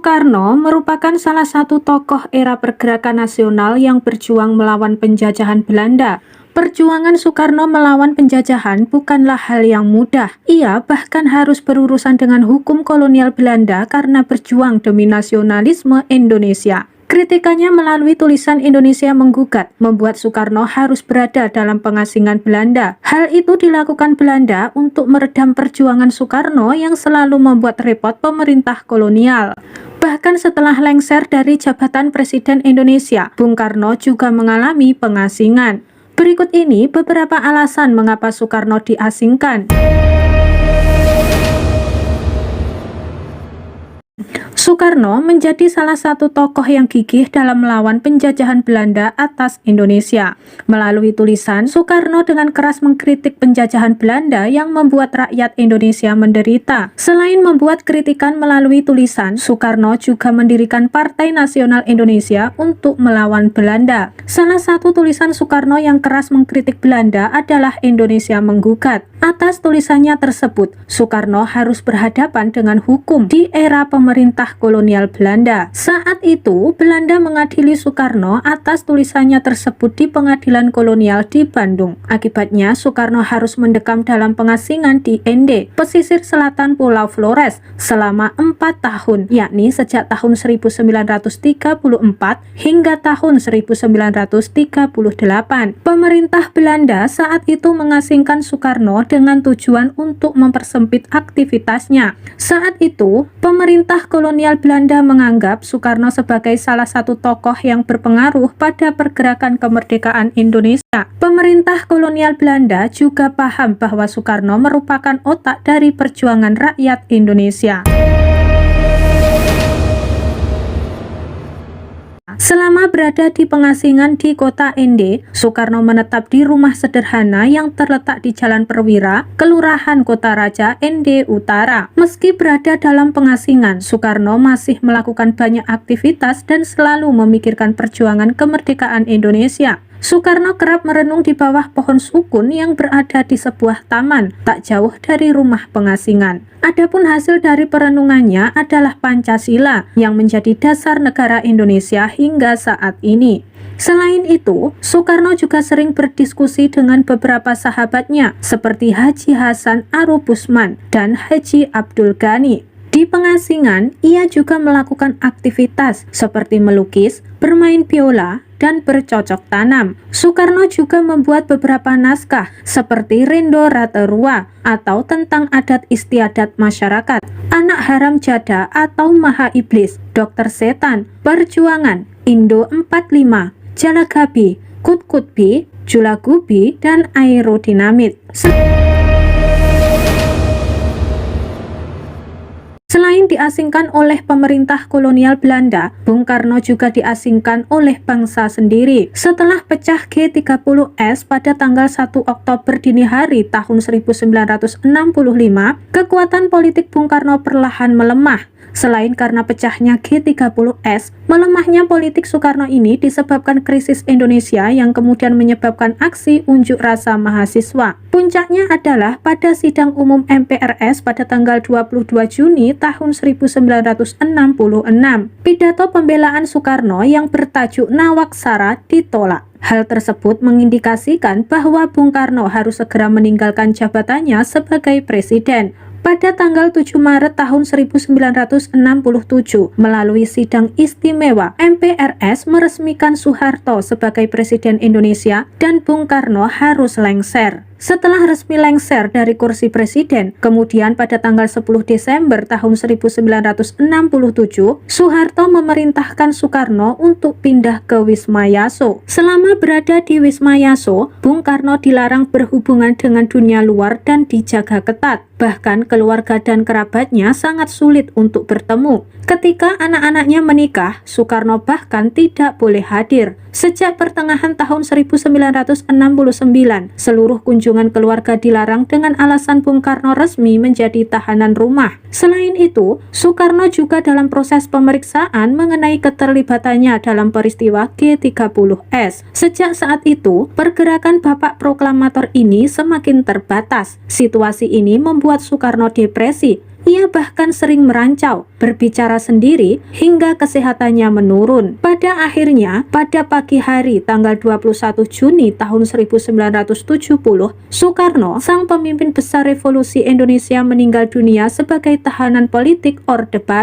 Soekarno merupakan salah satu tokoh era pergerakan nasional yang berjuang melawan penjajahan Belanda. Perjuangan Soekarno melawan penjajahan bukanlah hal yang mudah. Ia bahkan harus berurusan dengan hukum kolonial Belanda karena berjuang demi nasionalisme Indonesia. Kritikannya melalui tulisan Indonesia Menggugat membuat Soekarno harus berada dalam pengasingan Belanda. Hal itu dilakukan Belanda untuk meredam perjuangan Soekarno yang selalu membuat repot pemerintah kolonial. Bahkan setelah lengser dari jabatan Presiden Indonesia, Bung Karno juga mengalami pengasingan. Berikut ini beberapa alasan mengapa Soekarno diasingkan. Soekarno menjadi salah satu tokoh yang gigih dalam melawan penjajahan Belanda atas Indonesia. Melalui tulisan, Soekarno dengan keras mengkritik penjajahan Belanda yang membuat rakyat Indonesia menderita. Selain membuat kritikan melalui tulisan, Soekarno juga mendirikan Partai Nasional Indonesia untuk melawan Belanda. Salah satu tulisan Soekarno yang keras mengkritik Belanda adalah Indonesia Menggugat. Atas tulisannya tersebut, Soekarno harus berhadapan dengan hukum di era pemerintah kolonial Belanda. Saat itu, Belanda mengadili Soekarno atas tulisannya tersebut di pengadilan kolonial di Bandung. Akibatnya, Soekarno harus mendekam dalam pengasingan di Ende, pesisir selatan Pulau Flores, selama 4 tahun, yakni sejak tahun 1934 hingga tahun 1938. Pemerintah Belanda saat itu mengasingkan Soekarno dengan tujuan untuk mempersempit aktivitasnya. Saat itu, pemerintah kolonial Belanda menganggap Soekarno sebagai salah satu tokoh yang berpengaruh pada pergerakan kemerdekaan Indonesia. Pemerintah kolonial Belanda juga paham bahwa Soekarno merupakan otak dari perjuangan rakyat Indonesia. Selama berada di pengasingan di kota Ende, Soekarno menetap di rumah sederhana yang terletak di Jalan Perwira, Kelurahan Kota Raja, Ende Utara. Meski berada dalam pengasingan, Soekarno masih melakukan banyak aktivitas dan selalu memikirkan perjuangan kemerdekaan Indonesia. Soekarno kerap merenung di bawah pohon sukun yang berada di sebuah taman tak jauh dari rumah pengasingan. Adapun hasil dari perenungannya adalah Pancasila yang menjadi dasar negara Indonesia hingga saat ini. Selain itu, Soekarno juga sering berdiskusi dengan beberapa sahabatnya seperti Haji Hasan Arubusman dan Haji Abdul Ghani. Di pengasingan, ia juga melakukan aktivitas seperti melukis, bermain biola, dan bercocok tanam. Soekarno juga membuat beberapa naskah seperti Rendo Raterua atau tentang adat istiadat masyarakat, Anak Haram Jada atau Maha Iblis, Dokter Setan, Perjuangan, Indo 45, Jalagabi, Kut-Kutbi, Julagubi, dan Aerodinamit. Selain diasingkan oleh pemerintah kolonial Belanda, Bung Karno juga diasingkan oleh bangsa sendiri. Setelah pecah G30S pada tanggal 1 Oktober dini hari tahun 1965, kekuatan politik Bung Karno perlahan melemah. Selain karena pecahnya G30S, melemahnya politik Soekarno ini disebabkan krisis Indonesia yang kemudian menyebabkan aksi unjuk rasa mahasiswa. Puncaknya adalah pada sidang umum MPRS pada tanggal 22 Juni tahun 1966. Pidato pembelaan Soekarno yang bertajuk Nawaksara ditolak. Hal tersebut mengindikasikan bahwa Bung Karno harus segera meninggalkan jabatannya sebagai presiden. Pada tanggal 7 Maret tahun 1967, melalui sidang istimewa, MPRS meresmikan Soeharto sebagai Presiden Indonesia dan Bung Karno harus lengser. Setelah resmi lengser dari kursi presiden, kemudian pada tanggal 10 Desember tahun 1967, Soeharto memerintahkan Soekarno untuk pindah ke Wisma Yaso. Selama berada di Wisma Yaso, Bung Karno dilarang berhubungan dengan dunia luar dan dijaga ketat. Bahkan keluarga dan kerabatnya sangat sulit untuk bertemu. Ketika anak-anaknya menikah, Soekarno bahkan tidak boleh hadir. Sejak pertengahan tahun 1969, seluruh kunjungan keluarga dilarang dengan alasan Bung Karno resmi menjadi tahanan rumah. Selain itu, Soekarno juga dalam proses pemeriksaan mengenai keterlibatannya dalam peristiwa G30S. Sejak saat itu, pergerakan Bapak Proklamator ini semakin terbatas. Situasi ini membuat Soekarno depresi. Ia bahkan sering merancau, berbicara sendiri, hingga kesehatannya menurun. Pada akhirnya, pada pagi hari tanggal 21 Juni tahun 1970, Soekarno, sang pemimpin besar revolusi Indonesia, meninggal dunia sebagai tahanan politik Orde Baru.